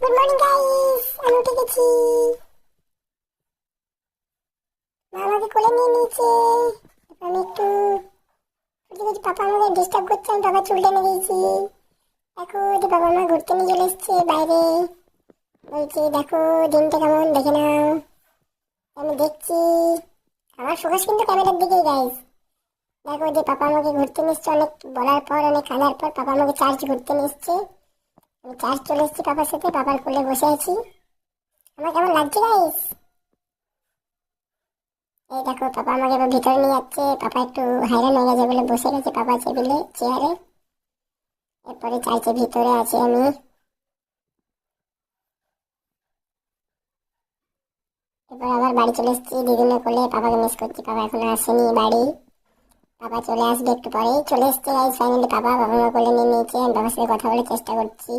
Good morning guys, আমি উঠে গেছি। মা আমাকে কোলে নিয়ে নিয়েছে। আমি একটু উঠে গেছি। পাপা আমাকে ডিস্টার্ব করছে, আমি বাবা চুল টেনে দিয়েছি। দেখো যে বাবা মা ঘুরতে নিয়ে চলে এসছে বাইরে। বলছি দেখো দিনটা কেমন দেখে নাও। আমি দেখছি, আমার ফোকাস কিন্তু ক্যামেরার দিকেই গাইস। দেখো যে পাপা আমাকে ঘুরতে নিয়ে এসছে, অনেক বলার পর অনেক কাঁদার পর পাপা আমাকে চার্চ ঘুরতে নিয়ে এসছে। আমি চার্চ চলে এসেছি পাপার সাথে, পাপার কোলে বসে আছি। আমার কেমন লাগছে গাইস? এই দেখো পাপা আমাকে এবার ভিতরে নিয়ে যাচ্ছে। পাপা একটু হাইরান হয়ে গেছে বলে বসে গেছে পাপা টেবিলে চেয়ারে। এরপরে চাইছে ভিতরে আছি আমি। এরপর আবার বাড়ি চলে এসেছি দিদিনের কোলে। পাপাকে মিস করছি, পাপা এখনো আসেনি বাড়ি। পাপা চলে আসবে একটু পরেই। চলে এসছে গাইস ফাইনালি পাপা। বাবা মা কোলে নিয়ে নিয়েছে, আমি বাবার সাথে কথা বলে চেষ্টা করছি।